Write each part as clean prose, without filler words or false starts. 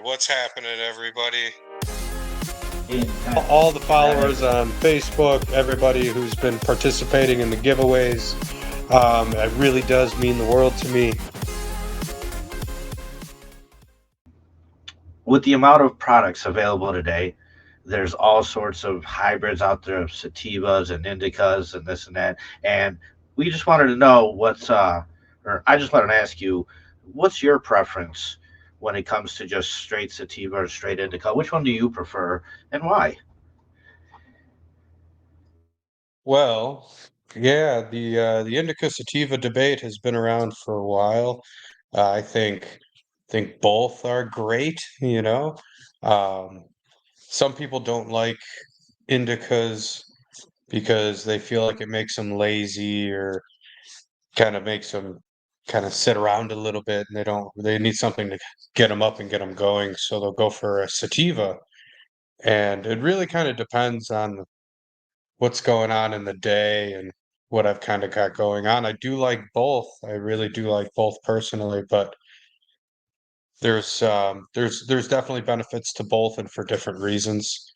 what's happening, everybody? All the followers on Facebook, everybody who's been participating in the giveaways. It really does mean the world to me. With the amount of products available today, there's all sorts of hybrids out there of sativas and indicas and this and that. And we just wanted to know or I just wanted to ask you, what's your preference when it comes to just straight sativa or straight indica? Which one do you prefer and why? Well, yeah, the indica sativa debate has been around for a while. I think both are great, you know. Um, some people don't like indicas because they feel like it makes them lazy or kind of makes them kind of sit around a little bit, and they need something to get them up and get them going, so they'll go for a sativa. And it really kind of depends on what's going on in the day and what I've kind of got going on. I do like both. I really do like both personally, but there's definitely benefits to both and for different reasons.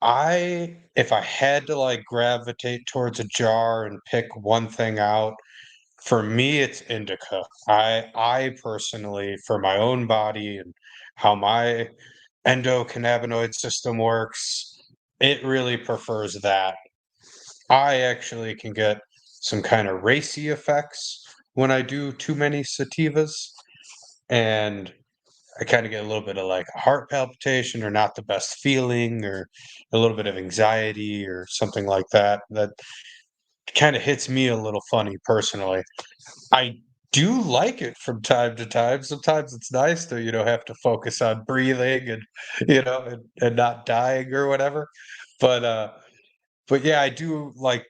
If I had to like gravitate towards a jar and pick one thing out, for me it's indica. I personally, for my own body and how my endocannabinoid system works, it really prefers that. I actually can get some kind of racy effects when I do too many sativas, and I kind of get a little bit of like a heart palpitation or not the best feeling or a little bit of anxiety or something like that. That kind of hits me a little funny personally. I do like it from time to time. Sometimes it's nice to, have to focus on breathing and, and not dying or whatever. But but yeah, I do like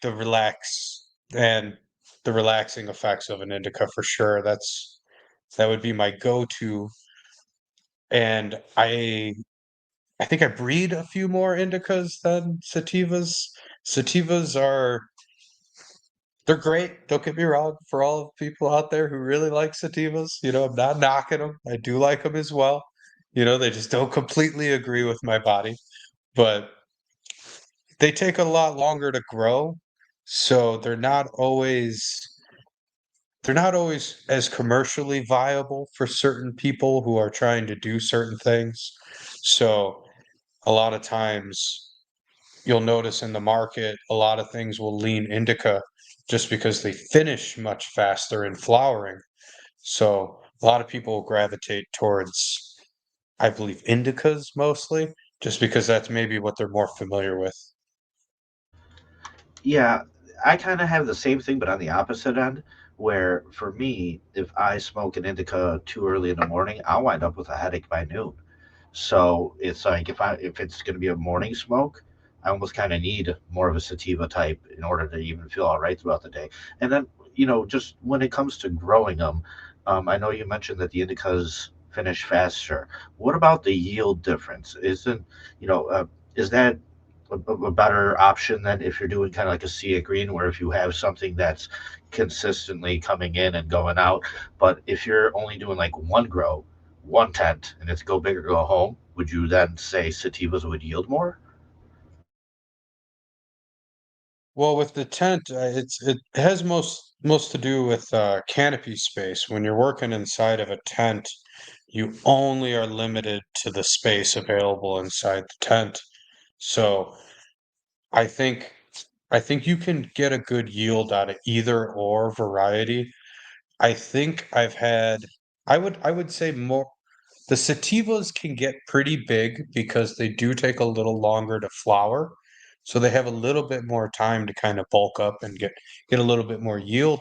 and the relaxing effects of an indica for sure. That would be my go-to. And I think I breed a few more indicas than sativas. Sativas are They're great. Don't get me wrong. For all people out there who really like sativas, I'm not knocking them. I do like them as well. They just don't completely agree with my body, but they take a lot longer to grow, so they're not always as commercially viable for certain people who are trying to do certain things. So a lot of times you'll notice in the market, a lot of things will lean indica just because they finish much faster in flowering. So a lot of people gravitate towards, I believe, indicas mostly, just because that's maybe what they're more familiar with. Yeah, I kind of have the same thing, but on the opposite end, where for me, if I smoke an indica too early in the morning, I'll wind up with a headache by noon. So it's like if it's going to be a morning smoke, I almost kind of need more of a sativa type in order to even feel all right throughout the day. And then just when it comes to growing them, I know you mentioned that the indicas finish faster. What about the yield difference? You know uh, is that a better option than if you're doing kind of like a sea green, where if you have something that's consistently coming in and going out, but if you're only doing like one grow, one tent, and it's go big or go home, would you then say sativas would yield more? Well, with the tent, it has most to do with canopy space. When you're working inside of a tent, you only are limited to the space available inside the tent. So I think I think you can get a good yield out of either or variety. I think I would say more the sativas can get pretty big because they do take a little longer to flower. So they have a little bit more time to kind of bulk up and get a little bit more yield.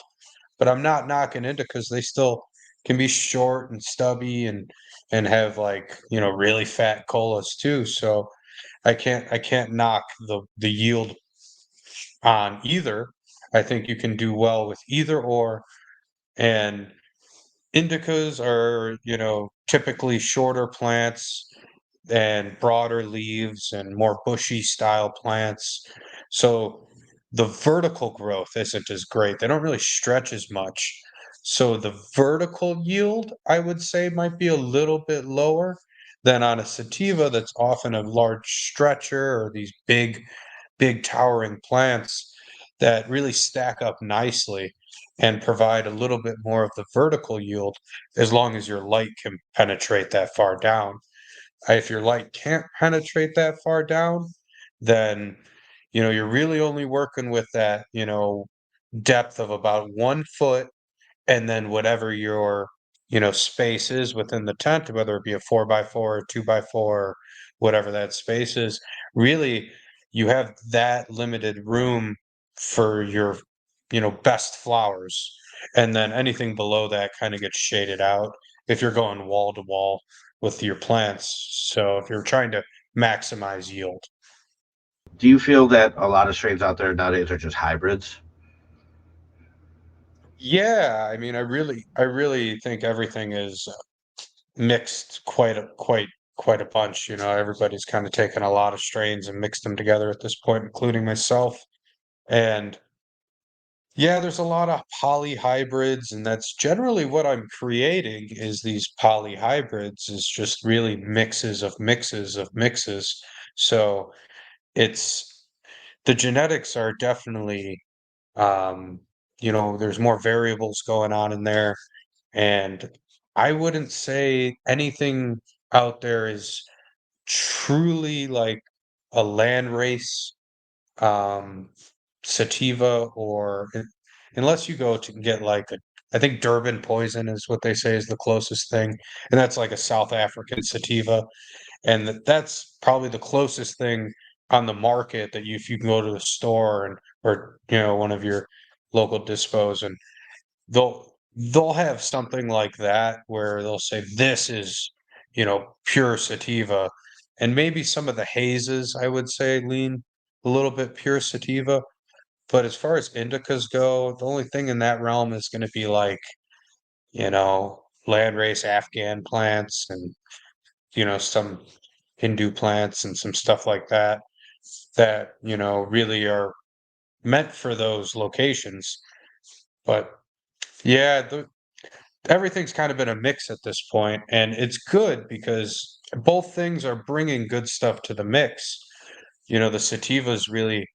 But I'm not knocking into because they still can be short and stubby and have like, really fat colas too. So I can't knock the yield on either. I think you can do well with either or. And indicas are, typically shorter plants and broader leaves and more bushy style plants. So the vertical growth isn't as great. They don't really stretch as much. So the vertical yield, I would say, might be a little bit lower than on a sativa that's often a large stretcher or these big towering plants that really stack up nicely and provide a little bit more of the vertical yield as long as your light can penetrate that far down. If your light can't penetrate that far down, then you're really only working with that, depth of about 1 foot, and then whatever your space is within the tent, whether it be a 4x4 or 2x4, whatever that space is, really you have that limited room for your best flowers, and then anything below that kind of gets shaded out if you're going wall to wall with your plants, so if you're trying to maximize yield. Do you feel that a lot of strains out there nowadays are just hybrids? Yeah, I mean, I really think everything is mixed quite a bunch. Everybody's kind of taken a lot of strains and mixed them together at this point, including myself. And yeah, there's a lot of poly hybrids, and that's generally what I'm creating is these poly hybrids is just really mixes of mixes of mixes. So it's the genetics are definitely um, there's more variables going on in there. And I wouldn't say anything out there is truly like a land race um sativa, or unless you go to get like I think Durban poison is what they say is the closest thing, and that's like a South African sativa, and that's probably the closest thing on the market that if you can go to the store and or one of your local dispos, and they'll have something like that where they'll say this is pure sativa, and maybe some of the hazes I would say lean a little bit pure sativa, but as far as indicas go, the only thing in that realm is going to be like landrace Afghan plants, and some Hindu plants and some stuff like that that really are meant for those locations. But yeah, everything's kind of been a mix at this point, and it's good because both things are bringing good stuff to the mix. The sativas really,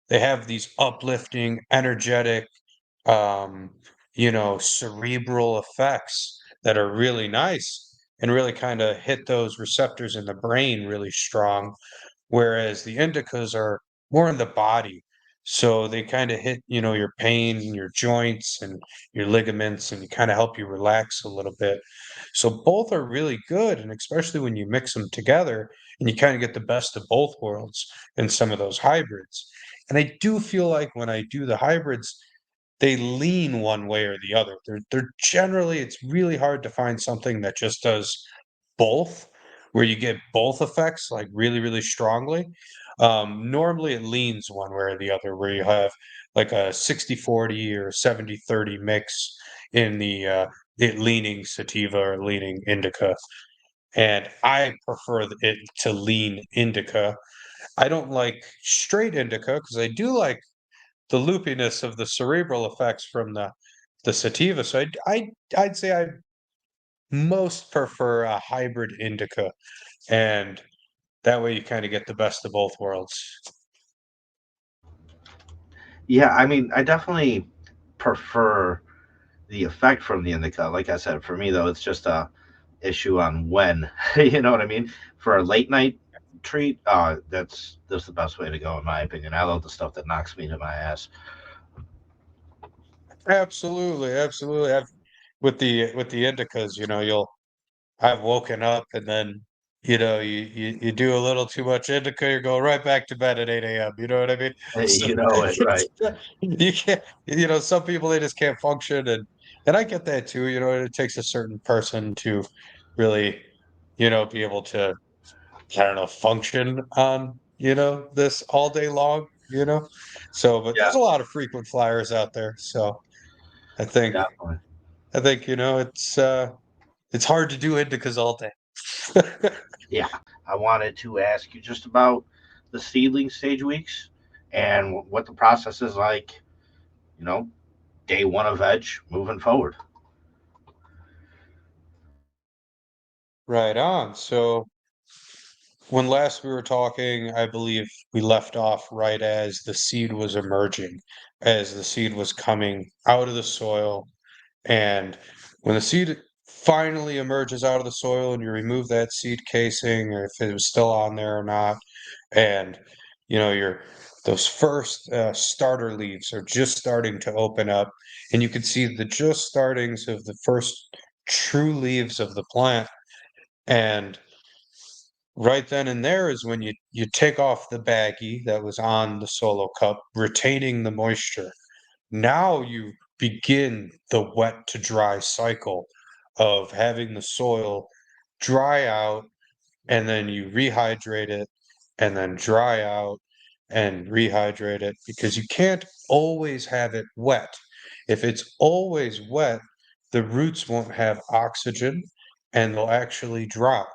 they have these uplifting, energetic, um, cerebral effects that are really nice and really kind of hit those receptors in the brain really strong, whereas the indicas are more in the body. So they kind of hit, your pain and your joints and your ligaments, and kind of help you relax a little bit. So both are really good, and especially when you mix them together and you kind of get the best of both worlds in some of those hybrids. And I do feel like when I do the hybrids, they lean one way or the other. They're generally, it's really hard to find something that just does both, where you get both effects like really, really strongly. Normally it leans one way or the other, where you have like a 60-40 or 70-30 mix in the it leaning sativa or leaning indica. And I prefer it to lean indica. I don't like straight indica because I do like the loopiness of the cerebral effects from the sativa. So I'd say I most prefer a hybrid indica, and that way you kind of get the best of both worlds. Yeah, I mean, I definitely prefer the effect from the indica. Like I said, for me though, it's just a issue on when. You know what I mean? For a late night treat, that's the best way to go in my opinion. I love the stuff that knocks me to my ass. Absolutely, absolutely. With the indicas, I've woken up and then you do a little too much indica, you're going right back to bed at 8 a.m. You know what I mean? Hey, So you know it, right? you can't, some people they just can't function, and I get that too. It takes a certain person to really, be able to, I don't know, function on, this all day long. So, but Yeah, there's a lot of frequent flyers out there. So I think definitely. I think, it's hard to do indicas all day. Yeah, I wanted to ask you just about the seedling stage weeks and what the process is like. You know, day one of veg moving forward. Right on. So when last we were talking, I believe we left off right as the seed was emerging, as the seed was coming out of the soil. And when the seed finally emerges out of the soil and you remove that seed casing, or if it was still on there or not, and your those first starter leaves are just starting to open up, and you can see the just startings of the first true leaves of the plant. And right then and there is when you take off the baggie that was on the solo cup, retaining the moisture. Now you begin the wet to dry cycle of having the soil dry out, and then you rehydrate it, and then dry out and rehydrate it, because you can't always have it wet. If it's always wet, the roots won't have oxygen and they'll actually drought.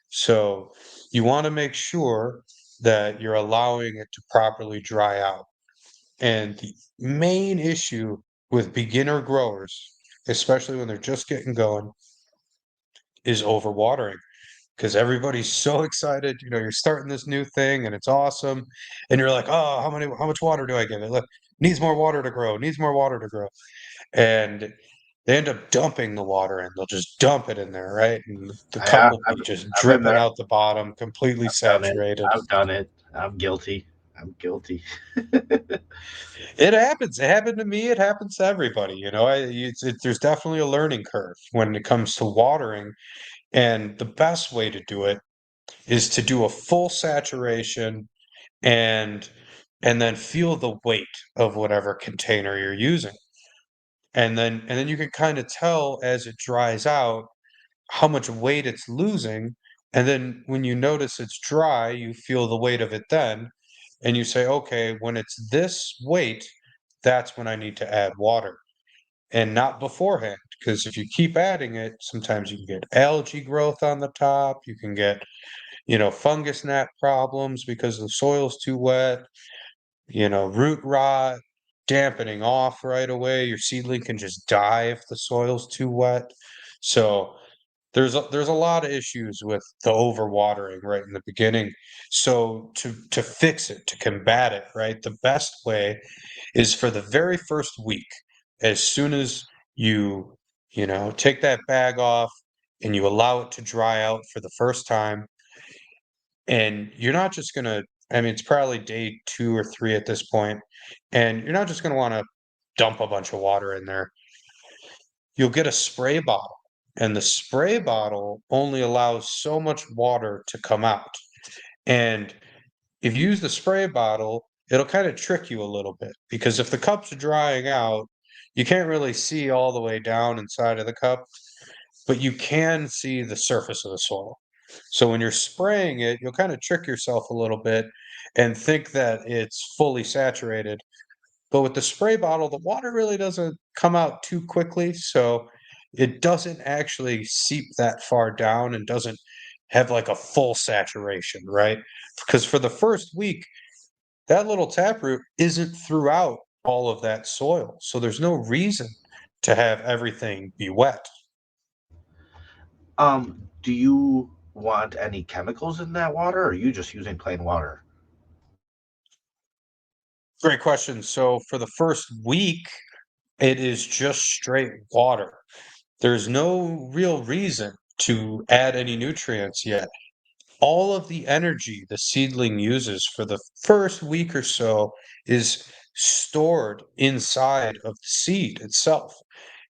So you want to make sure that you're allowing it to properly dry out. And the main issue with beginner growers, especially when they're just getting going, is overwatering, because everybody's so excited. You're starting this new thing and it's awesome. And you're like, oh, how much water do I give it? Look, needs more water to grow, needs more water to grow. And they end up dumping the water in. They'll just dump it in there, right? And the cup Yeah, will be just I've been dripping there. out the bottom, completely I've done it. saturated. I've done it. I'm guilty. I'm guilty. It happens. It happened to me. It happens to everybody. There's definitely a learning curve when it comes to watering. And the best way to do it is to do a full saturation, and then feel the weight of whatever container you're using. And then you can kind of tell as it dries out how much weight it's losing. And then when you notice it's dry, you feel the weight of it then, and you say, okay, when it's this weight, that's when I need to add water, and not beforehand. Because if you keep adding it, sometimes you can get algae growth on the top. You can get, fungus gnat problems because the soil's too wet, root rot, dampening off right away. Your seedling can just die if the soil's too wet. So there's a lot of issues with the overwatering right in the beginning. So to fix it, to combat it, right, the best way is for the very first week, as soon as take that bag off and you allow it to dry out for the first time. And you're not just gonna, I mean, it's probably day 2 or 3 at this point, and you're not just gonna wanna dump a bunch of water in there. You'll get a spray bottle, and the spray bottle only allows so much water to come out. And if you use the spray bottle, it'll kinda trick you a little bit, because if the cup's drying out, you can't really see all the way down inside of the cup, but you can see the surface of the soil. So when you're spraying it, you'll kind of trick yourself a little bit and think that it's fully saturated. But with the spray bottle, the water really doesn't come out too quickly. So it doesn't actually seep that far down and doesn't have like a full saturation, right? Because for the first week, that little taproot isn't throughout all of that soil. So there's no reason to have everything be wet. Do you want any chemicals in that water, or are you just using plain water? Great question. So for the first week, it is just straight water. There's no real reason to add any nutrients yet. All of the energy the seedling uses for the first week or so is stored inside of the seed itself,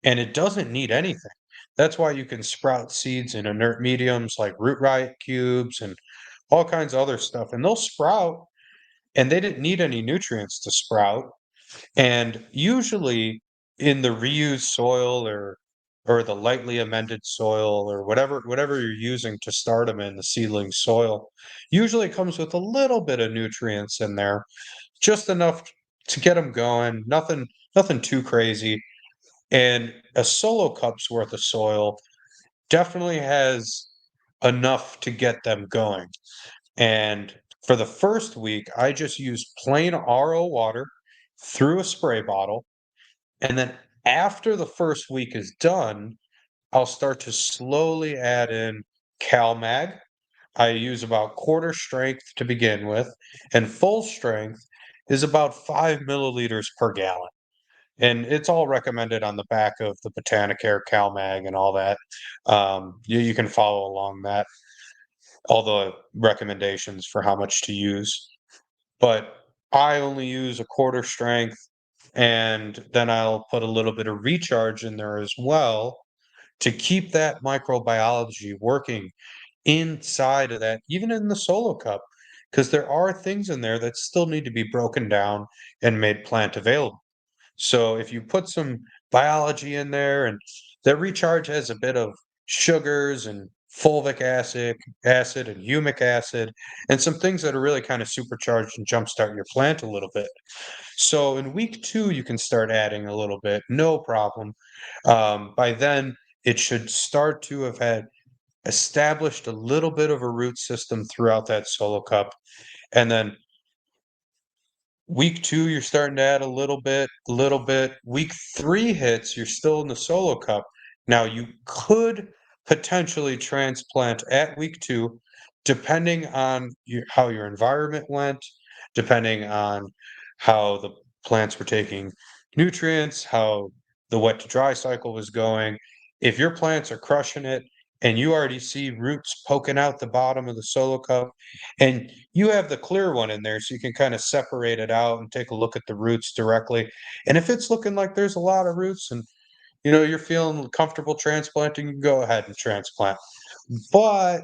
and it doesn't need anything. That's why you can sprout seeds in inert mediums like root riot cubes and all kinds of other stuff, and they'll sprout, and they didn't need any nutrients to sprout. And usually in the reused soil, or the lightly amended soil, or whatever you're using to start them in the seedling soil, usually comes with a little bit of nutrients in there, just enough to get them going, nothing too crazy. And a solo cup's worth of soil definitely has enough to get them going. And for the first week, I just used plain RO water through a spray bottle. And then after the first week is done, I'll start to slowly add in CalMag. I use about quarter strength to begin with, and full strength is about 5 milliliters per gallon. And it's all recommended on the back of the Botanicare CalMag and all that. You can follow along that, all the recommendations for how much to use. But I only use a quarter strength, and then I'll put a little bit of recharge in there as well to keep that microbiology working inside of that, even in the solo cup, because there are things in there that still need to be broken down and made plant available. So if you put some biology in there, and that recharge has a bit of sugars and fulvic acid and humic acid, and some things that are really kind of supercharged and jumpstart your plant a little bit. So in week 2, you can start adding a little bit, no problem. By then, it should start to have had established a little bit of a root system throughout that solo cup. And then week 2, you're starting to add a little bit, a little bit. Week 3 hits, you're still in the solo cup. Now you could potentially transplant at week 2, depending on how your environment went, depending on how the plants were taking nutrients, how the wet to dry cycle was going. If your plants are crushing it and you already see roots poking out the bottom of the solo cup, and you have the clear one in there so you can kind of separate it out and take a look at the roots directly. And if it's looking like there's a lot of roots and you're feeling comfortable transplanting, you can go ahead and transplant. But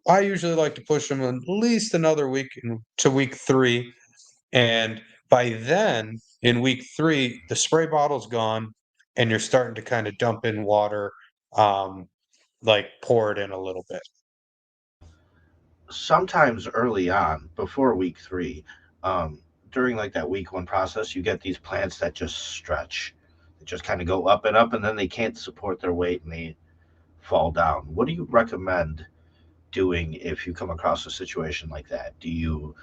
I usually like to push them at least another week to week 3. And by then, in week 3, the spray bottle's gone and you're starting to kind of dump in water, like pour it in a little bit. Sometimes early on, before week 3, um, during like that week 1 process, you get these plants that just stretch. They just kind of go up and up, and then they can't support their weight and they fall down. What do you recommend doing if you come across a situation like that? Do you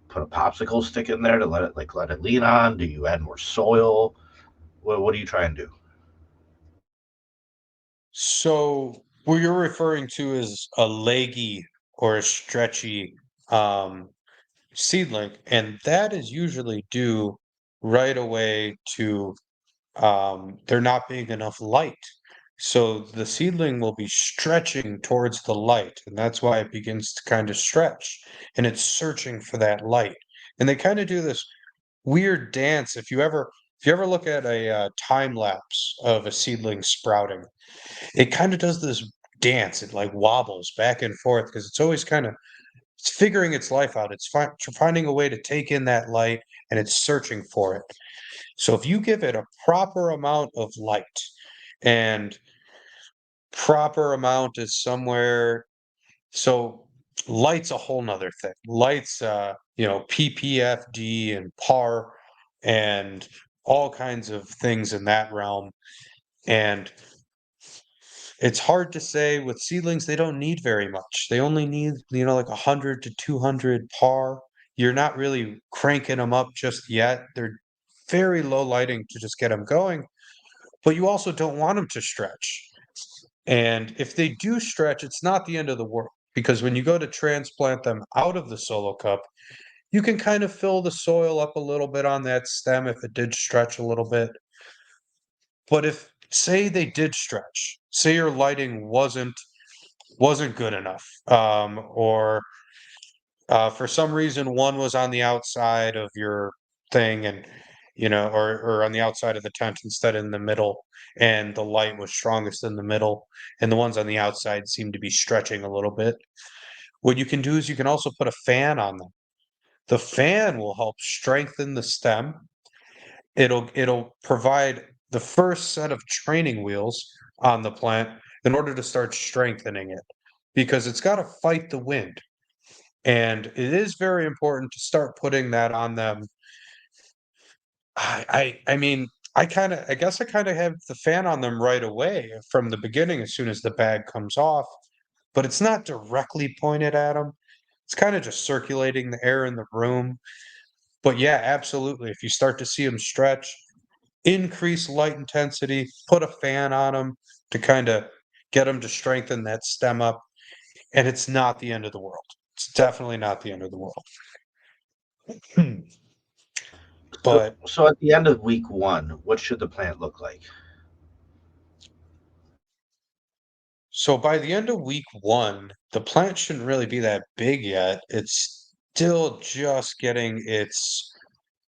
put a popsicle stick in there to let it lean on? Do you add more soil? What do you try and do? So what you're referring to is a leggy or a stretchy um, seedling, and that is usually due right away to there not being enough light. So the seedling will be stretching towards the light, and that's why it begins to kind of stretch, and it's searching for that light. And they kind of do this weird dance. If you ever look at a time lapse of a seedling sprouting, it kind of does this dance. It like wobbles back and forth because it's always kind of it's figuring its life out. It's finding a way to take in that light, and it's searching for it. So if you give it a proper amount of light, and proper amount is somewhere, so light's a whole nother thing. Light's PPFD and PAR and all kinds of things in that realm. And it's hard to say with seedlings, they don't need very much. They only need, like 100 to 200 par. You're not really cranking them up just yet. They're very low lighting to just get them going, but you also don't want them to stretch. And if they do stretch, it's not the end of the world, because when you go to transplant them out of the solo cup, you can kind of fill the soil up a little bit on that stem if it did stretch a little bit. But if say they did stretch, say your lighting wasn't good enough, or for some reason one was on the outside of your thing, and or on the outside of the tent instead of in the middle, and the light was strongest in the middle, and the ones on the outside seem to be stretching a little bit. What you can do is you can also put a fan on them. The fan will help strengthen the stem. It'll provide the first set of training wheels on the plant in order to start strengthening it, because it's got to fight the wind. And it is very important to start putting that on them. I mean, I guess I kind of have the fan on them right away from the beginning as soon as the bag comes off, but it's not directly pointed at them. It's kind of just circulating the air in the room. But yeah, absolutely. If you start to see them stretch, increase light intensity, put a fan on them to kind of get them to strengthen that stem up. and it's not the end of the world. It's definitely not the end of the world. So, But so at the end of week one, what should the plant look like? so by the end of week one, the plant shouldn't really be that big yet. It's still just getting its,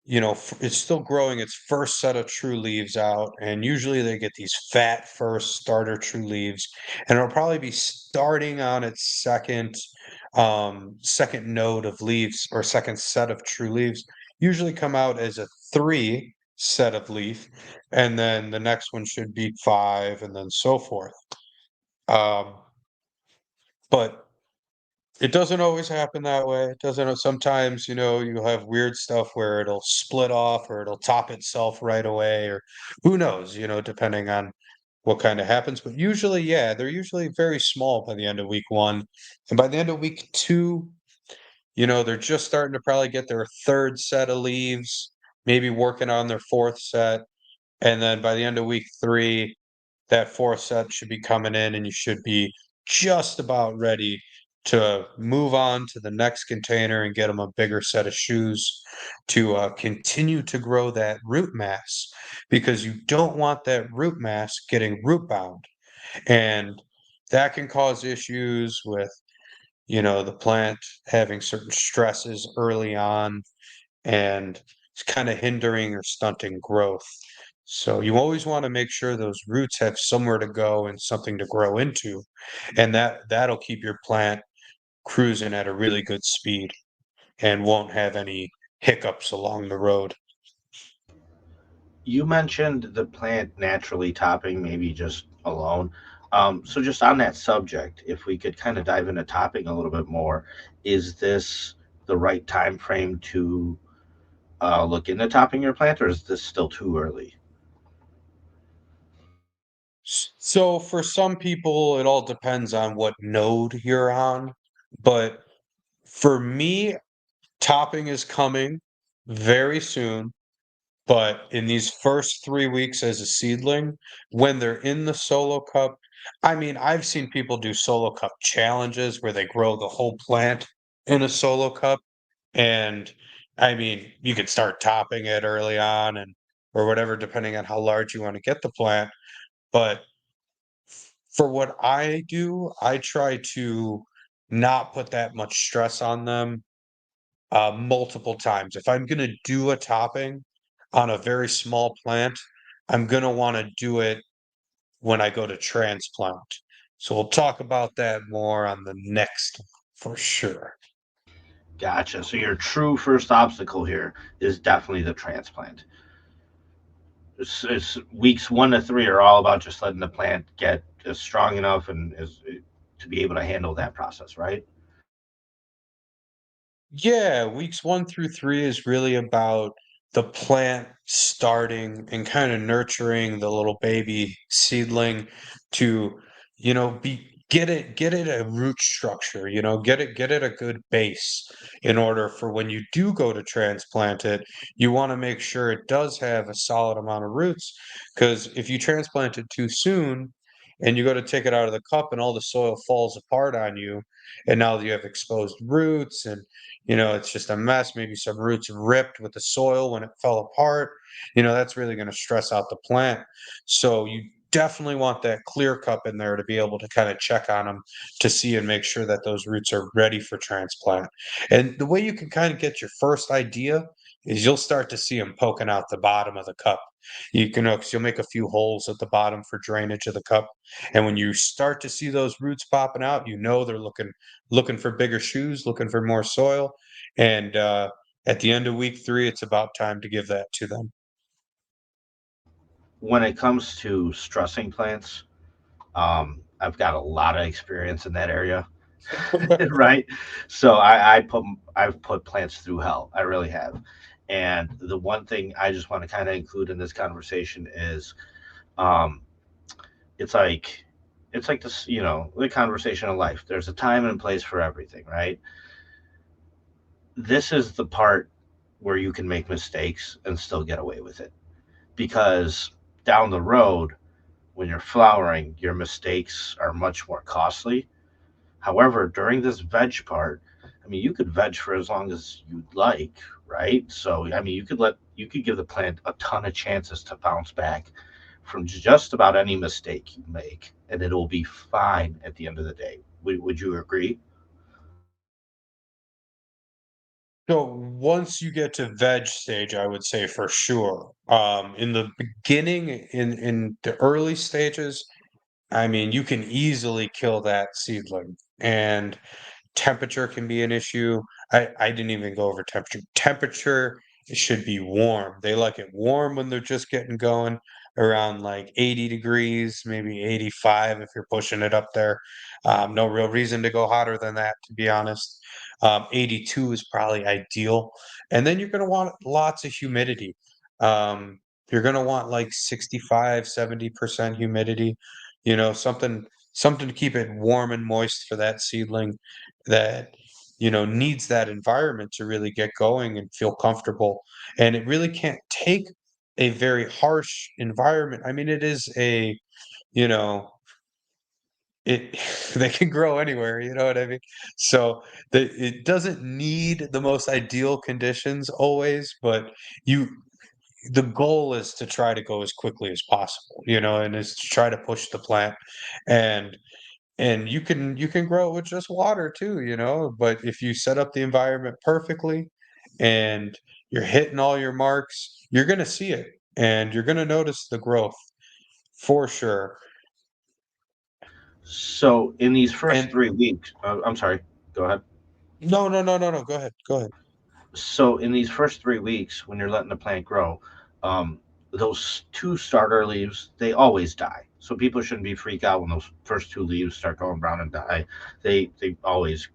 it's still growing its first set of true leaves out. And usually they get these fat first starter true leaves, and it'll probably be starting on its second node of leaves or second set of true leaves. Usually come out as a three set of leaf, and then the next one should be five, and then so forth. Um, but it doesn't always happen that way. It doesn't sometimes, you'll have weird stuff where it'll split off or it'll top itself right away, or who knows, depending on what kind of happens. But usually, yeah, they're usually very small by the end of week one. And by the end of week two, they're just starting to probably get their third set of leaves, maybe working on their fourth set. And then by the end of week three, that fourth set should be coming in, and you should be just about ready to move on to the next container and get them a bigger set of shoes to continue to grow that root mass, because you don't want that root mass getting root bound. And that can cause issues with, the plant having certain stresses early on, and it's kind of hindering or stunting growth. So you always want to make sure those roots have somewhere to go and something to grow into, and that'll keep your plant cruising at a really good speed and won't have any hiccups along the road. You mentioned the plant naturally topping, maybe just alone. So just on that subject, if we could kind of dive into topping a little bit more, is this the right time frame to look into topping your plant, or is this still too early? So for some people, it all depends on what node you're on. But for me, topping is coming very soon. But in these first 3 weeks as a seedling, when they're in the solo cup, I mean, I've seen people do solo cup challenges where they grow the whole plant in a solo cup. And I mean, you could start topping it early on and or whatever, depending on how large you want to get the plant. But for what I do, I try to not put that much stress on them multiple times. If I'm gonna do a topping on a very small plant, I'm gonna wanna do it when I go to transplant. So we'll talk about that more on the next one for sure. Gotcha. So your true first obstacle here is definitely the transplant. It's weeks 1 to 3 are all about just letting the plant get strong enough and to be able to handle that process, right? Yeah, weeks 1 through 3 is really about the plant starting and kind of nurturing the little baby seedling to, be get it a root structure, get it a good base in order for when you do go to transplant it, you want to make sure it does have a solid amount of roots. Because if you transplant it too soon and you go to take it out of the cup and all the soil falls apart on you, and now you have exposed roots and it's just a mess. Maybe some roots ripped with the soil when it fell apart. That's really going to stress out the plant. So you definitely want that clear cup in there to be able to kind of check on them to see and make sure that those roots are ready for transplant. And the way you can kind of get your first idea is you'll start to see them poking out the bottom of the cup. You can, 'cause you'll make a few holes at the bottom for drainage of the cup. And when you start to see those roots popping out, they're looking for bigger shoes, looking for more soil. And at the end of week three, it's about time to give that to them. When it comes to stressing plants, I've got a lot of experience in that area, right? So I've put plants through hell. I really have. And the one thing I just want to kind of include in this conversation is, um, it's like it's like this, the conversation of life. There's a time and place for everything, right? This is the part where you can make mistakes and still get away with it, because down the road when you're flowering, your mistakes are much more costly. However, during this veg part, I mean, you could veg for as long as you'd like, right? So, I mean, you could give the plant a ton of chances to bounce back from just about any mistake you make, and it'll be fine at the end of the day. Would you agree? So once you get to veg stage, I would say for sure. In the beginning, in the early stages, I mean, you can easily kill that seedling, and temperature can be an issue. I didn't even go over temperature. Temperature, it should be warm. They like it warm when they're just getting going, around like 80 degrees, maybe 85 if you're pushing it up there. No real reason to go hotter than that, to be honest. 82 is probably ideal. And then you're going to want lots of humidity. You're going to want like 65, 70% humidity, something to keep it warm and moist for that seedling that needs that environment to really get going and feel comfortable. And it really can't take a very harsh environment. I mean, it is you know it they can grow anywhere, you know what I mean? So it doesn't need the most ideal conditions always, but you the goal is to try to go as quickly as possible, and is to try to push the plant. And you can grow it with just water too, but if you set up the environment perfectly and you're hitting all your marks, you're gonna see it and you're gonna notice the growth for sure. So, in these first And 3 weeks, I'm sorry, go ahead. no, no, no, no, no. Go ahead. Go ahead. So in these first 3 weeks, when you're letting the plant grow, um, those two starter leaves they always die. So people shouldn't be freak out when those first two leaves start going brown and die. They always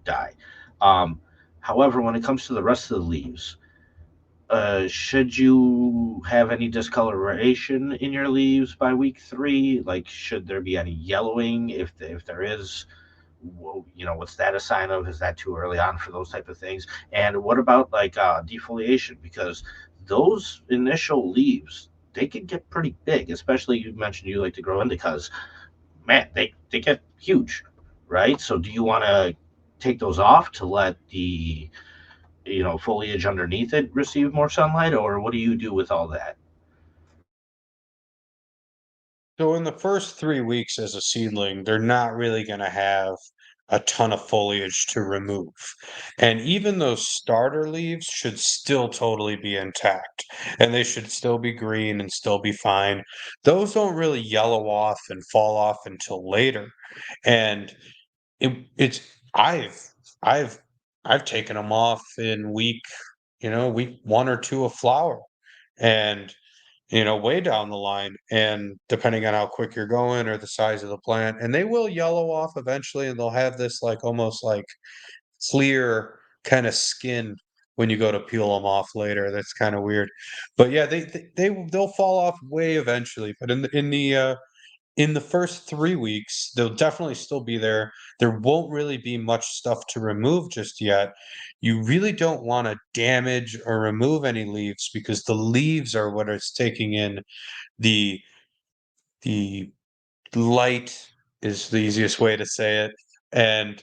die. Um, However, when it comes to the rest of the leaves, should you have any discoloration in your leaves by week 3? Like, should there be any yellowing? If there is, what's that a sign of? Is that too early on for those type of things? And what about like defoliation? Because those initial leaves they can get pretty big, especially you mentioned you like to grow indicas. Man, they get huge, right? So do you want to take those off to let the foliage underneath it receive more sunlight, or what do you do with all that? So in the first 3 weeks as a seedling, they're not really gonna have a ton of foliage to remove. And even those starter leaves should still totally be intact, and they should still be green and still be fine. Those don't really yellow off and fall off until later. And it's I've I've taken them off in week 1 or 2 of flower, and way down the line, and depending on how quick you're going or the size of the plant, and they will yellow off eventually, and they'll have this like almost like clear kind of skin when you go to peel them off later. That's kind of weird, but yeah, they'll fall off way eventually. But in the first 3 weeks, they'll definitely still be there. There won't really be much stuff to remove just yet. You really don't want to damage or remove any leaves because the leaves are what is taking in the the light is the easiest way to say it, and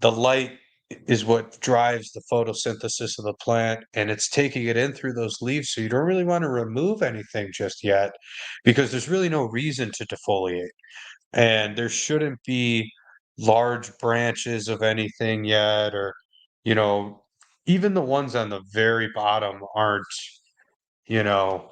the light is what drives the photosynthesis of the plant, and it's taking it in through those leaves, so you don't really want to remove anything just yet because there's really no reason to defoliate, and there shouldn't be large branches of anything yet, or you know even the ones on the very bottom aren't you know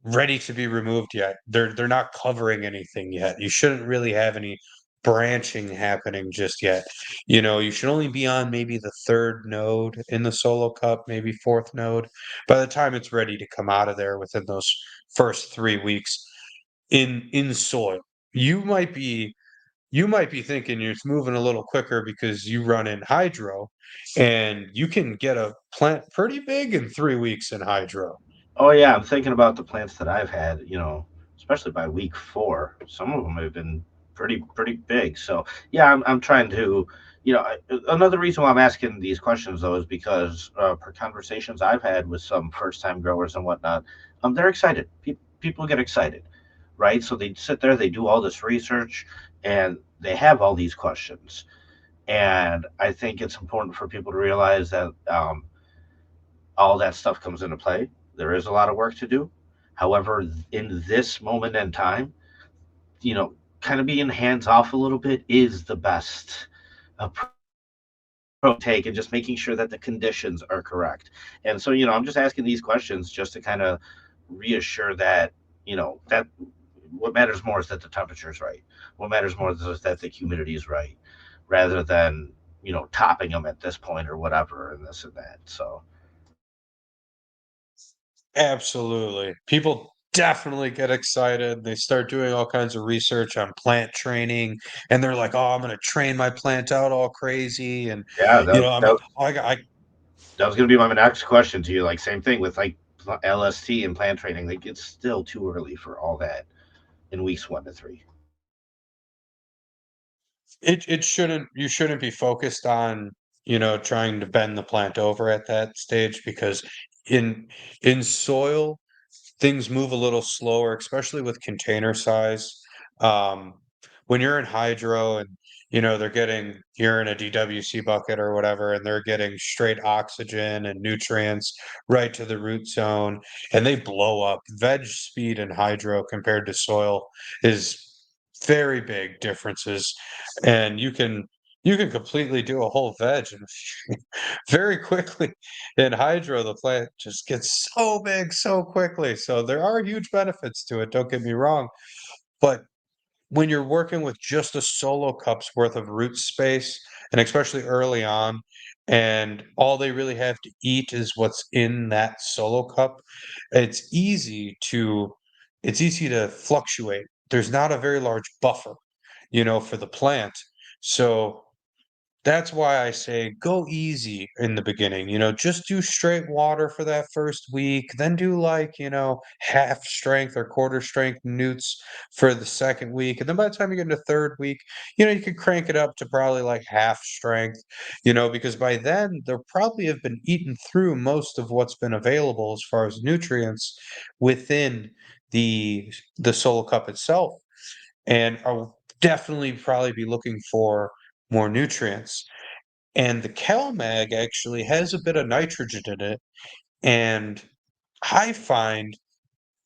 ready to be removed yet. They're not covering anything yet. You shouldn't really have any branching happening just yet. You should only be on maybe the third node in the solo cup, maybe fourth node. By the time it's ready to come out of there within those first 3 weeks in soil. You might be you might be thinking it's moving a little quicker because you run in hydro and you can get a plant pretty big in 3 weeks in hydro. Oh yeah, I'm thinking about the plants that I've had, especially by week 4. Some of them have been pretty big. So yeah, I'm trying to, another reason why I'm asking these questions though is because per conversations I've had with some first time growers and whatnot, they're excited. People get excited, right? So they sit there, they do all this research, and they have all these questions. And I think it's important for people to realize that all that stuff comes into play. There is a lot of work to do. However, in this moment in time, kind of being hands off a little bit is the best approach to take, and just making sure that the conditions are correct. And so, I'm just asking these questions just to kind of reassure that, that what matters more is that the temperature is right. What matters more is that the humidity is right, rather than, topping them at this point or whatever and this and that. So, Absolutely. People definitely get excited. They start doing all kinds of research on plant training, and they're like, "Oh, I'm gonna train my plant out all crazy," and yeah, you know, I'm I that was going to be my next question to you. Like, same thing with like LST and plant training. Like, it's still too early for all that in weeks 1 to 3. it shouldn't you shouldn't be focused on, trying to bend the plant over at that stage because in in soil things move a little slower, especially with container size. Um, when you're in hydro and you're in a DWC bucket or whatever, and they're getting straight oxygen and nutrients right to the root zone, and they blow up. Veg speed in hydro compared to soil is very big differences, and you can completely do a whole veg and very quickly. In hydro, the plant just gets so big so quickly. So there are huge benefits to it, don't get me wrong. But when you're working with just a solo cup's worth of root space, and especially early on, and all they really have to eat is what's in that solo cup, it's easy to it's easy to fluctuate. There's not a very large buffer, for the plant. So that's why I say go easy in the beginning, just do straight water for that first week, then do like, half strength or quarter strength newts for the second week. And then by the time you get into third week, you could crank it up to probably like half strength, because by then they'll probably have been eaten through most of what's been available as far as nutrients within the solo cup itself. And I'll definitely probably be looking for more nutrients. And the CalMag actually has a bit of nitrogen in it, and I find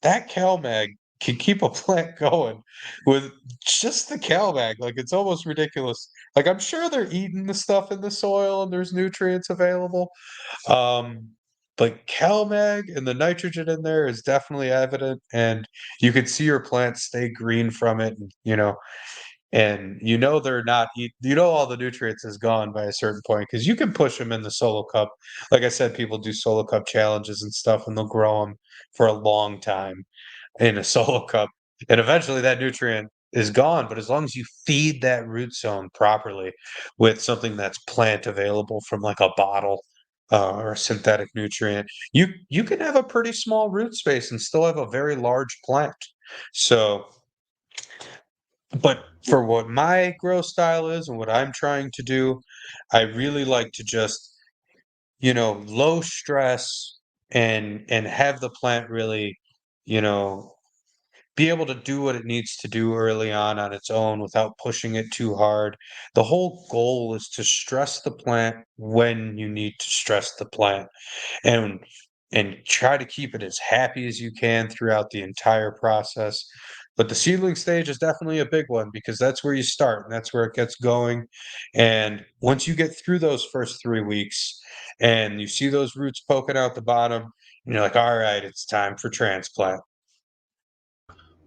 that CalMag can keep a plant going with just the CalMag. Like, it's almost ridiculous. Like, I'm sure they're eating the stuff in the soil and there's nutrients available. Um, but CalMag and the nitrogen in there is definitely evident, and you can see your plants stay green from it, and they're not all the nutrients is gone by a certain point because you can push them in the solo cup. Like I said, people do solo cup challenges and stuff, and they'll grow them for a long time in a solo cup, and eventually that nutrient is gone. But as long as you feed that root zone properly with something that's plant available from like a bottle, or a synthetic nutrient, you can have a pretty small root space and still have a very large plant. So, but for what my grow style is and what I'm trying to do, I really like to just, low stress and have the plant really, you know, be able to do what it needs to do early on its own without pushing it too hard. The whole goal is to stress the plant when you need to stress the plant, and try to keep it as happy as you can throughout the entire process. But the seedling stage is definitely a big one because that's where you start and that's where it gets going. And once you get through those first 3 weeks and you see those roots poking out the bottom, and you're like, all right, it's time for transplant.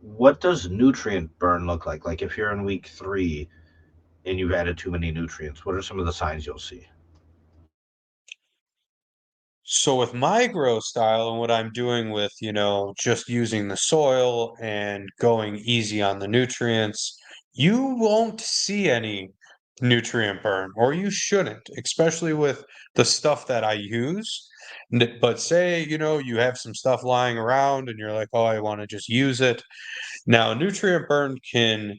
What does nutrient burn look like? Like, if you're in week 3 and you've added too many nutrients, what are some of the signs you'll see? So with my grow style and what I'm doing with, just using the soil and going easy on the nutrients, you won't see any nutrient burn, or you shouldn't, especially with the stuff that I use. But say, you have some stuff lying around and you're like, oh, I want to just use it. Now, nutrient burn can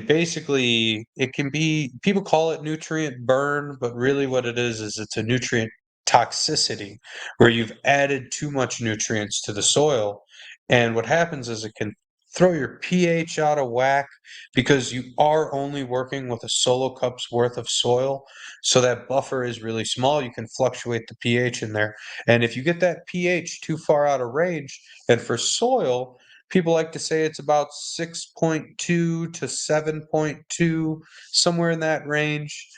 basically it can be people call it nutrient burn, but really what it is it's a nutrient toxicity where you've added too much nutrients to the soil. And what happens is it can throw your pH out of whack because you are only working with a solo cup's worth of soil. So that buffer is really small. You can fluctuate the pH in there. And if you get that pH too far out of range, and for soil, people like to say it's about 6.2 to 7.2, somewhere in that range,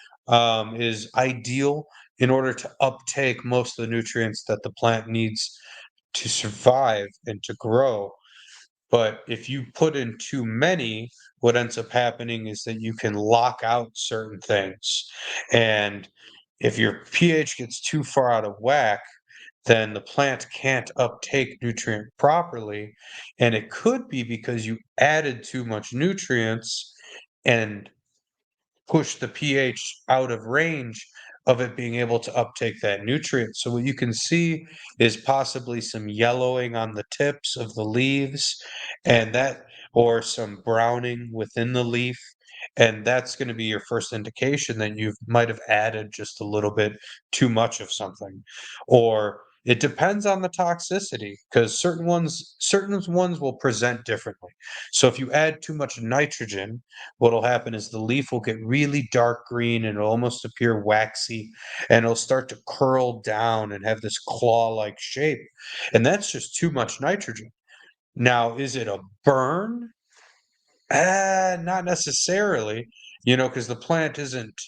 is ideal in order to uptake most of the nutrients that the plant needs to survive and to grow. But if you put in too many, what ends up happening is that you can lock out certain things. And if your pH gets too far out of whack, then the plant can't uptake nutrient properly. And it could be because you added too much nutrients and push the pH out of range of it being able to uptake that nutrient. So what you can see is possibly some yellowing on the tips of the leaves and that or some browning within the leaf. And that's going to be your first indication that you might have added just a little bit too much of something. Or it depends on the toxicity because certain ones will present differently. So if you add too much nitrogen, what'll happen is the leaf will get really dark green and it'll almost appear waxy and it'll start to curl down and have this claw-like shape. And that's just too much nitrogen. Now, is it a burn? Not necessarily, because the plant isn't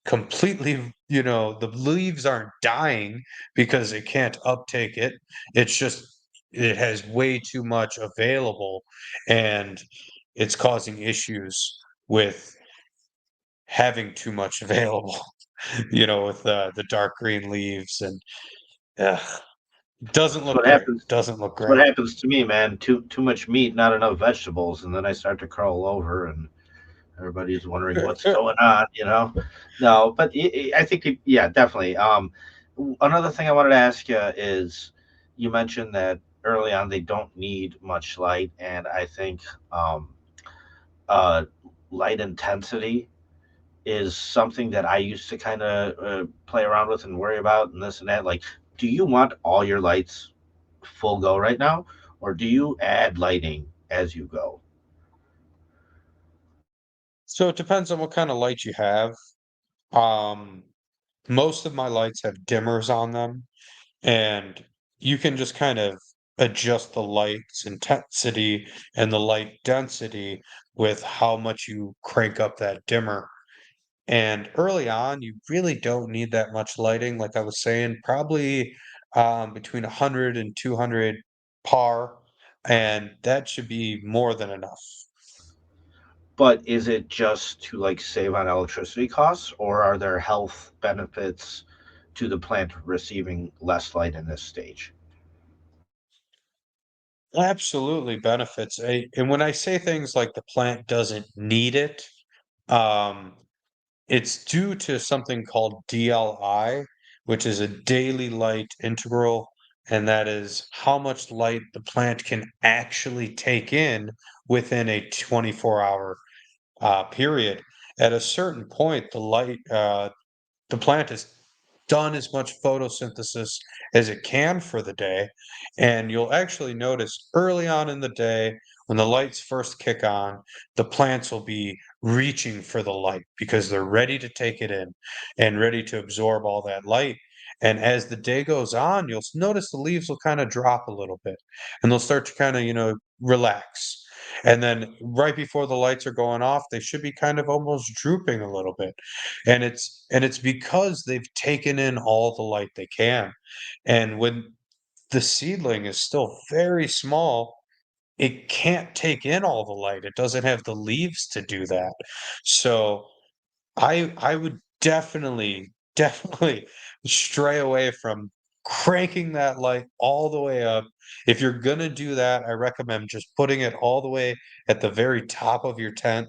completely, the leaves aren't dying because it can't uptake it. It's just it has way too much available and it's causing issues with having too much available, with the dark green leaves and uh, doesn't That's look what great. happens. Doesn't look That's what great. happens to me, man. Too much meat, not enough vegetables, and then I start to curl over, and everybody's wondering what's going on. No, but I think yeah, definitely. Another thing I wanted to ask you is, you mentioned that early on they don't need much light, and I think um, uh, light intensity is something that I used to kind of play around with and worry about and this and that. Like, do you want all your lights full go right now, or do you add lighting as you go? So it depends on what kind of light you have. Um, Most of my lights have dimmers on them, and you can just kind of adjust the light's intensity and the light density with how much you crank up that dimmer. And early on, you really don't need that much lighting. Like I was saying, probably between 100 and 200 par, and that should be more than enough. But is it just to like save on electricity costs, or are there health benefits to the plant receiving less light in this stage? Absolutely benefits. And when I say things like the plant doesn't need it, um, it's due to something called DLI, which is a daily light integral, and that is how much light the plant can actually take in within a 24-hour period. At a certain point, the plant has done as much photosynthesis as it can for the day. And you'll actually notice early on in the day, when the lights first kick on, the plants will be reaching for the light because they're ready to take it in and ready to absorb all that light. And as the day goes on, you'll notice the leaves will kind of drop a little bit and they'll start to kind of, relax. And then right before the lights are going off, they should be kind of almost drooping a little bit and it's because they've taken in all the light they can. And when the seedling is still very small, it can't take in all the light. It doesn't have the leaves to do that. So I would definitely, definitely stray away from cranking that light all the way up. If you're gonna do that, I recommend just putting it all the way at the very top of your tent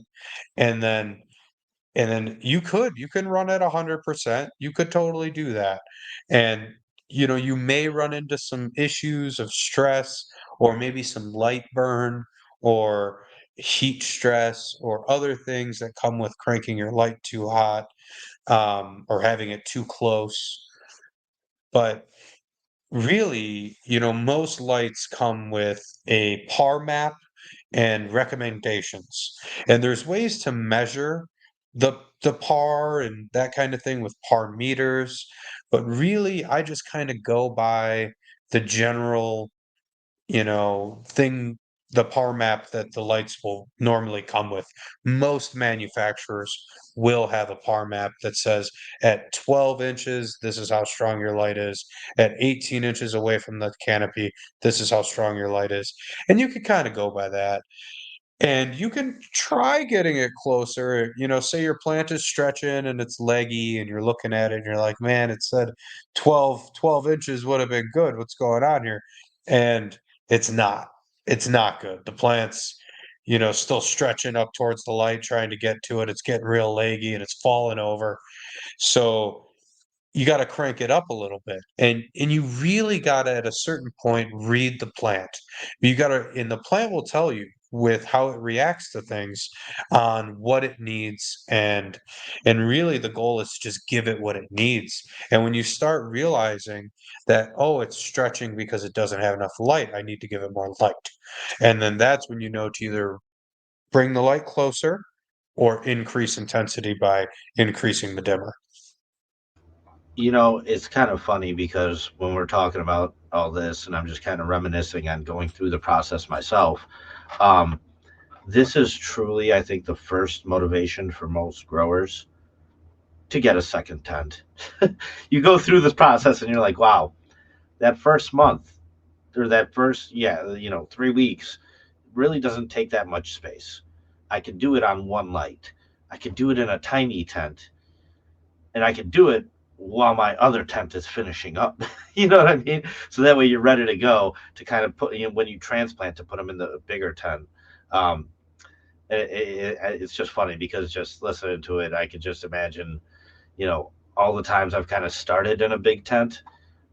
and then you can run at 100%, you could totally do that, and, you may run into some issues of stress or maybe some light burn or heat stress or other things that come with cranking your light too hot, or having it too close, but really, most lights come with a par map and recommendations. And there's ways to measure the par and that kind of thing with par meters, but really I just kind of go by the general, thing, the par map that the lights will normally come with. Most manufacturers will have a par map that says at 12 inches, this is how strong your light is. At 18 inches away from the canopy, this is how strong your light is. And you can kind of go by that. And you can try getting it closer, say your plant is stretching and it's leggy and you're looking at it and you're like, man, it said 12 inches would have been good. What's going on here? And it's not. It's not good. The plant's, still stretching up towards the light, trying to get to it. It's getting real leggy and it's falling over. So you got to crank it up a little bit, and you really got to at a certain point read the plant. You got to, and the plant will tell you with how it reacts to things on what it needs, and really the goal is to just give it what it needs. And when you start realizing that, oh, it's stretching because it doesn't have enough light, I need to give it more light, and then that's when you know to either bring the light closer or increase intensity by increasing the dimmer. It's kind of funny because when we're talking about all this, and I'm just kind of reminiscing on going through the process myself, um, this is truly, I think, the first motivation for most growers to get a second tent. You go through this process and you're like, wow, that first month or that first, yeah, 3 weeks really doesn't take that much space. I can do it on one light. I can do it in a tiny tent, and I can do it while my other tent is finishing up. You know what I mean? So that way you're ready to go to kind of put, when you transplant, to put them in the bigger tent. Um, it's just funny because just listening to it, I could just imagine, all the times I've kind of started in a big tent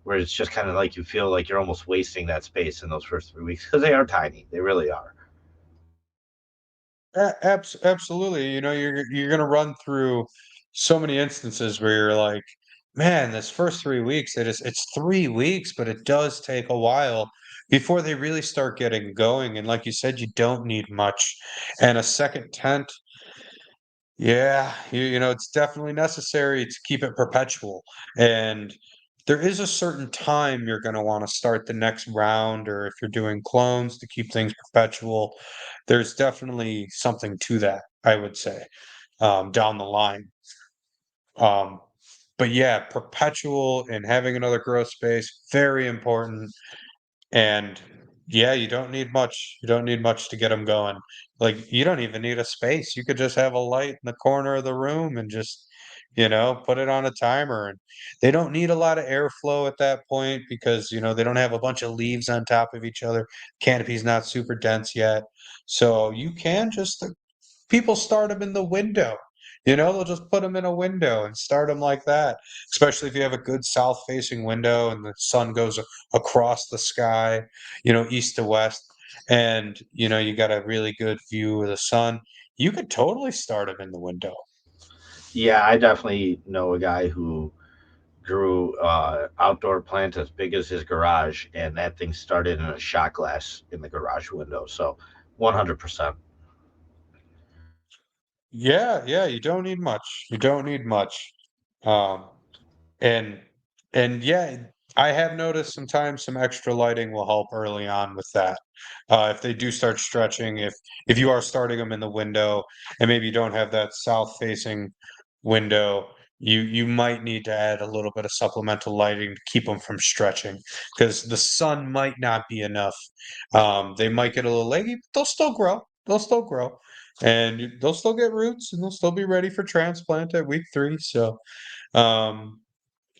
where it's just kind of like you feel like you're almost wasting that space in those first 3 weeks because they are tiny. They really are. Absolutely. You're gonna run through so many instances where you're like, man, this first 3 weeks, it's 3 weeks, but it does take a while before they really start getting going. And like you said, you don't need much. And a second tent, yeah, it's definitely necessary to keep it perpetual. And there is a certain time you're going to want to start the next round, or if you're doing clones to keep things perpetual, there's definitely something to that, I would say, down the line. Um, but yeah, perpetual and having another growth space, very important. And yeah, you don't need much. You don't need much to get them going. Like you don't even need a space. You could just have a light in the corner of the room and just, put it on a timer. And they don't need a lot of airflow at that point because, they don't have a bunch of leaves on top of each other. Canopy's not super dense yet. So you can just people start them in the window. They'll just put them in a window and start them like that. Especially if you have a good south facing window and the sun goes across the sky, east to west, and you got a really good view of the sun. You could totally start them in the window. Yeah, I definitely know a guy who grew outdoor plant as big as his garage, and that thing started in a shot glass in the garage window. So, 100%. Yeah, yeah, you don't need much. You don't need much. Um, And and yeah, I have noticed sometimes some extra lighting will help early on with that. If they do start stretching, if you are starting them in the window and maybe you don't have that south facing window, you might need to add a little bit of supplemental lighting to keep them from stretching because the sun might not be enough. They might get a little leggy, but they'll still grow. They'll still grow. And they'll still get roots and they'll still be ready for transplant at week 3. So um,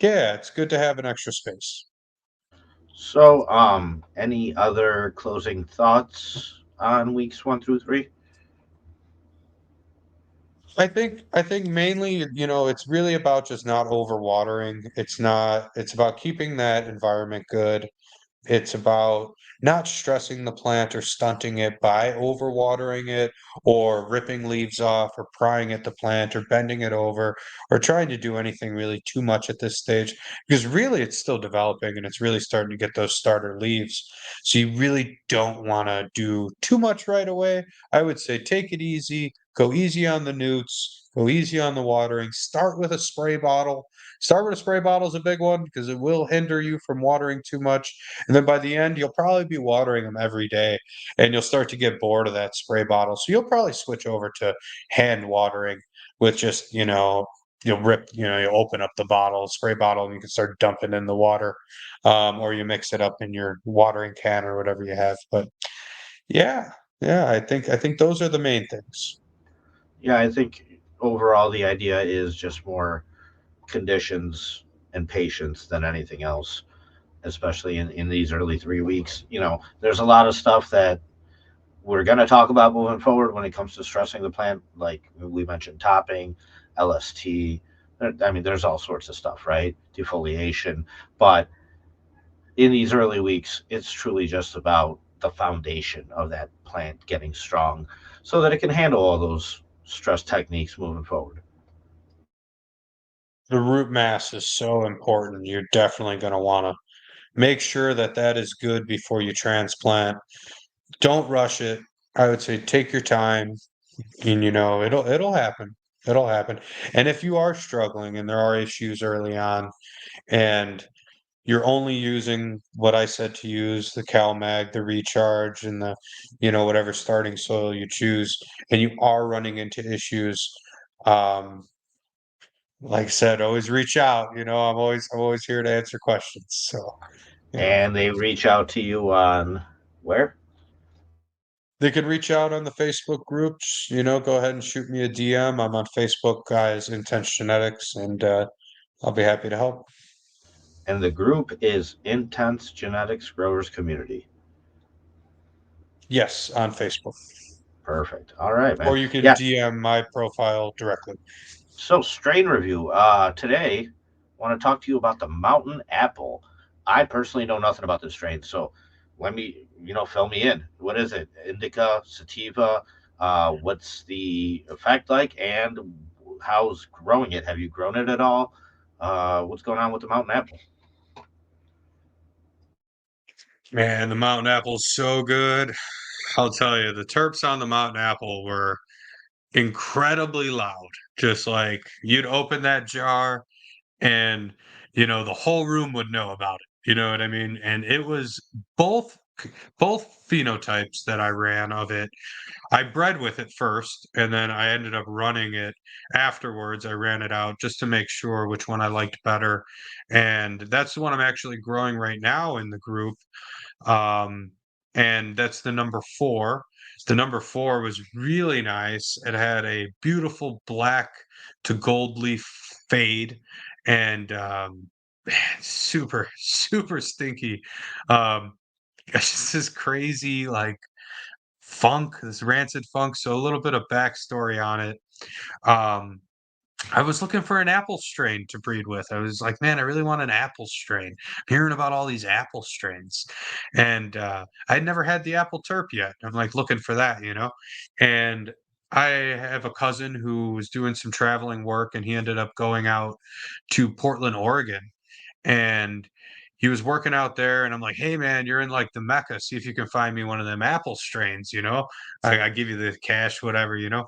yeah, it's good to have an extra space. So, any other closing thoughts on weeks 1 through 3? I think mainly, it's really about just not overwatering. It's about keeping that environment good. It's about not stressing the plant or stunting it by overwatering it or ripping leaves off or prying at the plant or bending it over or trying to do anything really too much at this stage because really it's still developing and it's really starting to get those starter leaves. So you really don't want to do too much right away. I would say take it easy, go easy on the newts, go easy on the watering, start with a spray bottle. Start with a spray bottle is a big one because it will hinder you from watering too much. And then by the end, you'll probably be watering them every day and you'll start to get bored of that spray bottle. So you'll probably switch over to hand watering with just, you'll rip, you open up the bottle, spray bottle, and you can start dumping in the water. Or you mix it up in your watering can or whatever you have. But yeah, yeah, I think those are the main things. Yeah, I think overall the idea is just more conditions and patience than anything else, especially in these early 3 weeks. There's a lot of stuff that we're going to talk about moving forward when it comes to stressing the plant, like we mentioned topping, LST. I mean, there's all sorts of stuff, right? Defoliation. But in these early weeks, it's truly just about the foundation of that plant getting strong so that it can handle all those stress techniques moving forward. The root mass is so important. You're definitely going to want to make sure that that is good before you transplant. Don't rush it. I would say take your time and it'll happen. It'll happen. And if you are struggling and there are issues early on and you're only using what I said to use, the CalMag, the recharge, and whatever starting soil you choose, and you are running into issues, um, like I said, always reach out. I'm always here to answer questions. So, yeah. And they reach out to you on where? They could reach out on the Facebook groups, go ahead and shoot me a DM. I'm on Facebook, guys, Intense Genetics, and I'll be happy to help. And the group is Intense Genetics Growers Community. Yes, on Facebook. Perfect. All right, man. Or you can Yeah. DM my profile directly. So, strain review. Today, want to talk to you about the mountain apple. I personally know nothing about this strain, so let me, fill me in. What is it? Indica, sativa. What's the effect like, and how's growing it? Have you grown it at all? What's going on with the mountain apple? Man, the mountain apple's so good. I'll tell you, the terps on the mountain apple were incredibly loud. Just like you'd open that jar and the whole room would know about it. You know what I mean? And it was both both phenotypes that I ran of it. I bred with it first, and then I ended up running it afterwards. I ran it out just to make sure which one I liked better. And that's the one I'm actually growing right now in the group. Um, and that's the number 4. The number 4 was really nice. It had a beautiful black to gold leaf fade and man, super, super stinky. It's just this crazy like funk, this rancid funk. So a little bit of backstory on it. Um, I was looking for an apple strain to breed with. I was like, man, I really want an apple strain. I'm hearing about all these apple strains. And I'd never had the apple terp yet. I'm like looking for that. And I have a cousin who was doing some traveling work and he ended up going out to Portland, Oregon and he was working out there and I'm like, hey man, you're in like the Mecca. See if you can find me one of them apple strains. I give you the cash, whatever. And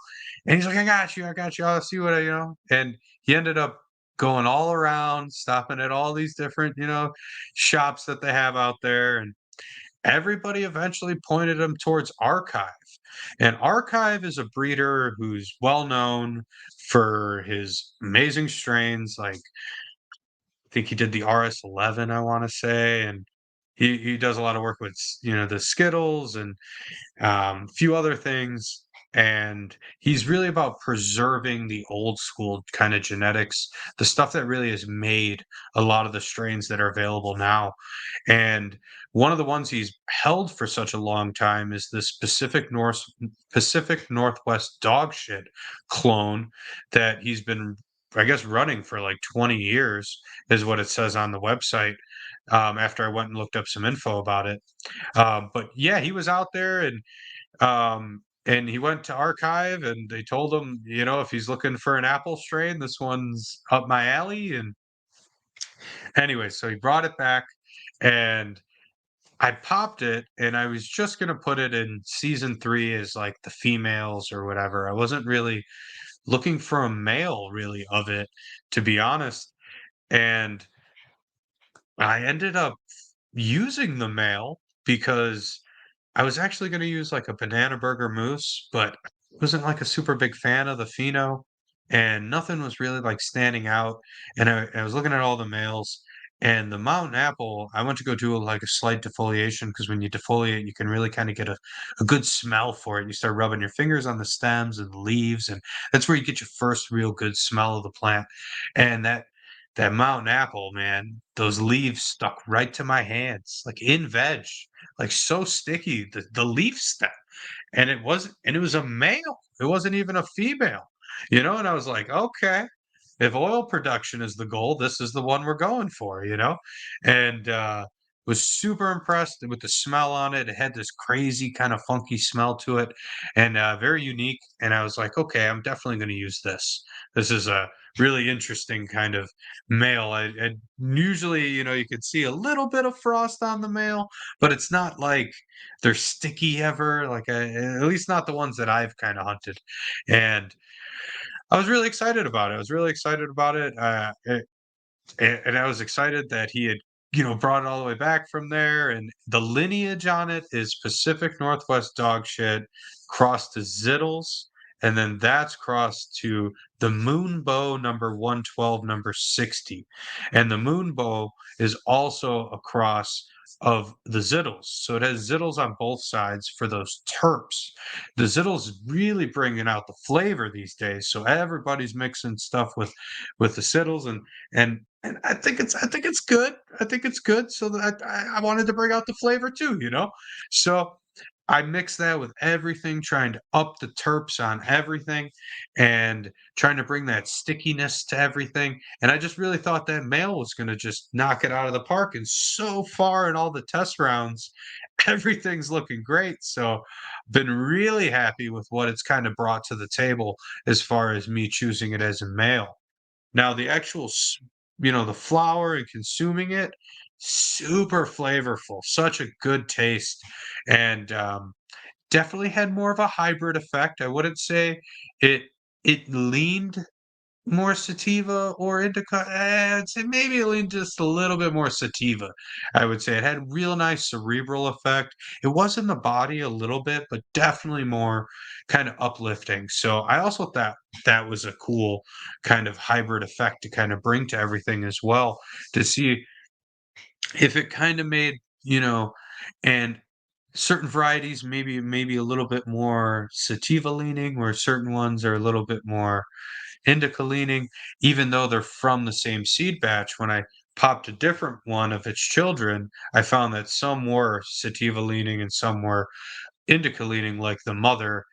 he's like, I got you. I'll see what I. And he ended up going all around, stopping at all these different shops that they have out there. And everybody eventually pointed him towards Archive. And Archive is a breeder who's well known for his amazing strains. Like think he did the RS11, I want to say, and he does a lot of work with the Skittles and a few other things. And he's really about preserving the old school kind of genetics, the stuff that really has made a lot of the strains that are available now. And one of the ones he's held for such a long time is this Pacific Northwest dog shit clone that he's been, I guess, running for like 20 years, is what it says on the website. after I went and looked up some info about it. But yeah, he was out there and he went to archive and they told him, if he's looking for an apple strain, this one's up my alley. And anyway, so he brought it back and I popped it and I was just gonna put it in season 3 as like the females or whatever. I wasn't really looking for a male really of it, to be honest. And I ended up using the male because I was actually gonna use like a banana burger mousse, but wasn't like a super big fan of the pheno, and nothing was really like standing out. And I was looking at all the males, and the mountain apple, I went to go do like a slight defoliation because when you defoliate, you can really kind of get a good smell for it. You start rubbing your fingers on the stems and the leaves, and that's where you get your first real good smell of the plant. And that mountain apple, man, those leaves stuck right to my hands, like in veg, like so sticky. The leaf stuck, and it was a male. It wasn't even a female, And I was like, okay, if oil production is the goal, this is the one we're going for. And was super impressed with the smell on it. It had this crazy kind of funky smell to it, and very unique. And I was like, okay, I'm definitely going to use this. This is a really interesting kind of male. I usually, you could see a little bit of frost on the male, but it's not like they're sticky ever. Like at least not the ones that I've kind of hunted, and I was really excited about it. I was really excited about it. And I was excited that he had, brought it all the way back from there. And the lineage on it is Pacific Northwest dog shit crossed to Zittles. And then that's crossed to the Moon Bow number 112, number 60. And the Moon Bow is also a cross of the Zittles. So it has Zittles on both sides for those terps. The Zittles is really bringing out the flavor these days. So everybody's mixing stuff with the Zittles and I think it's good. I think it's good. So that I wanted to bring out the flavor too. So I mix that with everything, trying to up the terps on everything and trying to bring that stickiness to everything. And I just really thought that male was going to just knock it out of the park. And so far in all the test rounds, everything's looking great. So been really happy with what it's kind of brought to the table as far as me choosing it as a male. Now the actual the flour and consuming it, super flavorful, such a good taste, and, definitely had more of a hybrid effect. I wouldn't say it it leaned more sativa or indica. I'd say maybe it leaned just a little bit more sativa. I would say it had real nice cerebral effect. It was in the body a little bit, but definitely more kind of uplifting. So I also thought that was a cool kind of hybrid effect to kind of bring to everything as well, to see if it kind of made, and certain varieties maybe a little bit more sativa leaning, where certain ones are a little bit more indica leaning, even though they're from the same seed batch. When I popped a different one of its children, I found that some were sativa leaning and some were indica leaning, like the mother.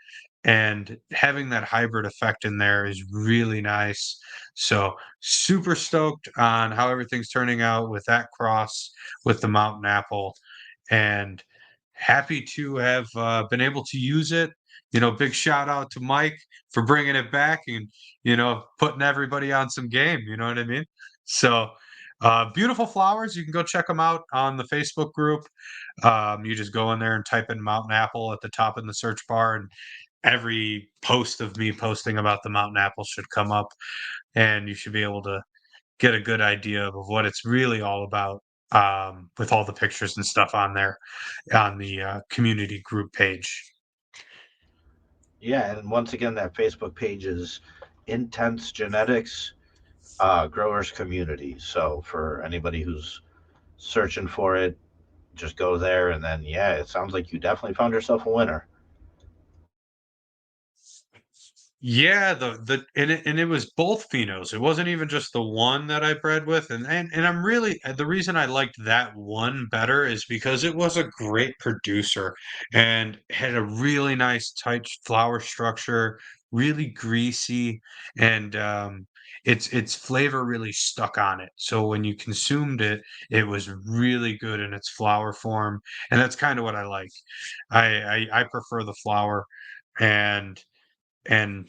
And having that hybrid effect in there is really nice. So super stoked on how everything's turning out with that cross with the mountain apple, and happy to have been able to use it. Big shout out to Mike for bringing it back and putting everybody on some game. You know what I mean? So beautiful flowers. You can go check them out on the Facebook group. You just go in there and type in mountain apple at the top in the search bar, and every post of me posting about the mountain apple should come up, and you should be able to get a good idea of what it's really all about, with all the pictures and stuff on there on the community group page. Yeah, and once again, that Facebook page is Intense Genetics Growers Community. So for anybody who's searching for it, just go there, and then yeah, it sounds like you definitely found yourself a winner. Yeah, and it was both phenos. It wasn't even just the one that I bred with, and I'm really the reason I liked that one better is because it was a great producer and had a really nice tight flower structure, really greasy, and its flavor really stuck on it. So when you consumed it, it was really good in its flower form, and that's kind of what I like. I prefer the flower, and and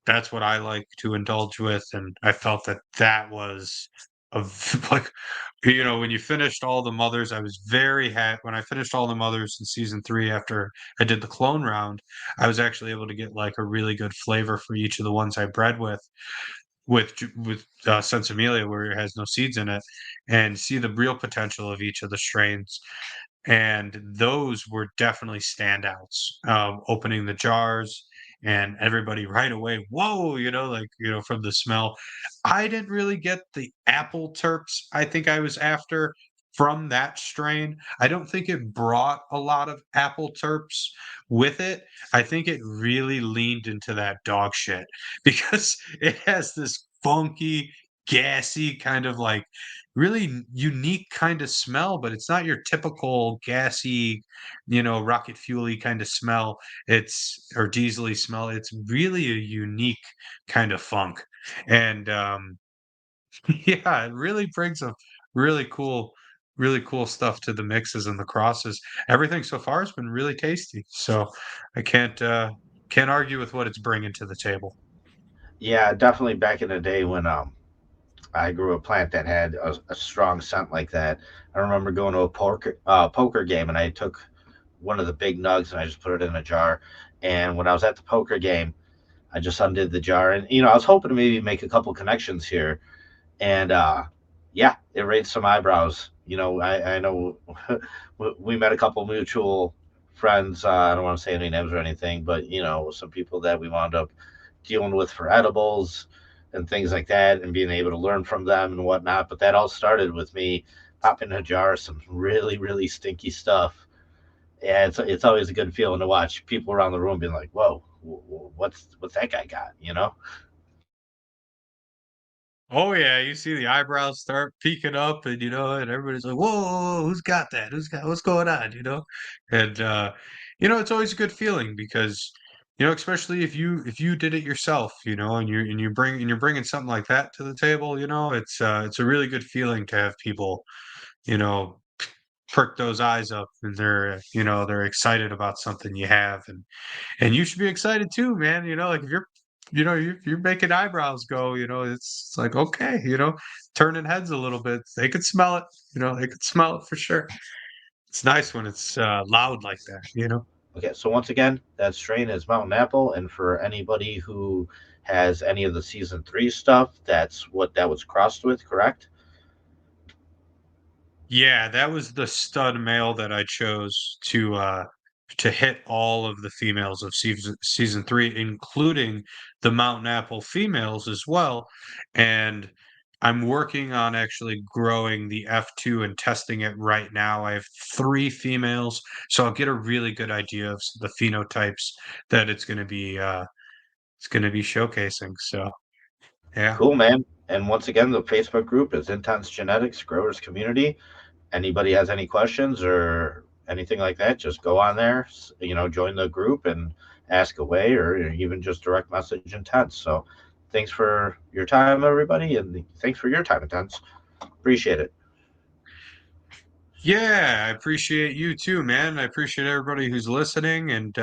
that's what I like to indulge with, and I felt that that was like, when you finished all the mothers, I was very happy when I finished all the mothers in season 3 after I did the clone round. I was actually able to get like a really good flavor for each of the ones I bred with Sensimelia, where it has no seeds in it, and see the real potential of each of the strains. And those were definitely standouts. Opening the jars and everybody right away, whoa, like, from the smell. I didn't really get the apple terps I think I was after from that strain. I don't think it brought a lot of apple terps with it. I think it really leaned into that dog shit because it has this funky, gassy kind of like really unique kind of smell, but it's not your typical gassy, rocket fuely kind of smell. It's or diesely smell. It's really a unique kind of funk. And yeah, it really brings a really cool, really cool stuff to the mixes and the crosses. Everything so far has been really tasty. So I can't argue with what it's bringing to the table. Yeah, definitely back in the day when I grew a plant that had a strong scent like that. I remember going to a poker game, and I took one of the big nugs and I just put it in a jar. And when I was at the poker game, I just undid the jar, and I was hoping to maybe make a couple connections here. And yeah, it raised some eyebrows. I know we met a couple mutual friends. I don't want to say any names or anything, but some people that we wound up dealing with for edibles and things like that, and being able to learn from them and whatnot. But that all started with me popping a jar of some really really stinky stuff. Yeah, it's always a good feeling to watch people around the room being like, "Whoa, what's that guy got?" Oh yeah, you see the eyebrows start peeking up, and and everybody's like, "Whoa, who's got that? What's going on?" And it's always a good feeling because especially if you did it yourself, and you're bringing something like that to the table, it's a really good feeling to have people, you know, perk those eyes up, and they're excited about something you have, and you should be excited too, man. Like if you're making eyebrows go, it's like, okay, turning heads a little bit. They could smell it, they could smell it for sure. It's nice when it's loud like that. Okay, so once again, that strain is Mountain Apple, and for anybody who has any of the season 3 stuff, that's what that was crossed with, correct? Yeah, that was the stud male that I chose to hit all of the females of season 3, including the Mountain Apple females as well. And I'm working on actually growing the F2 and testing it right now. I have 3 females, so I'll get a really good idea of the phenotypes that it's gonna be showcasing. So yeah. Cool, man. And once again, the Facebook group is Intense Genetics Growers Community. Anybody has any questions or anything like that, just go on there, join the group and ask away, or even just direct message Intense. So thanks for your time, everybody, and thanks for your time, Intense. Appreciate it. Yeah, I appreciate you too, man. I appreciate everybody who's listening, and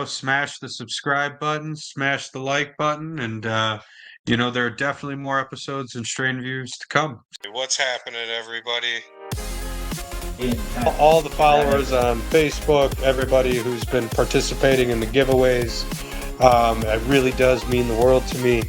smash the subscribe button, smash the like button, and there are definitely more episodes and strain views to come. What's happening, everybody? All the followers on Facebook, everybody who's been participating in the giveaways, it really does mean the world to me.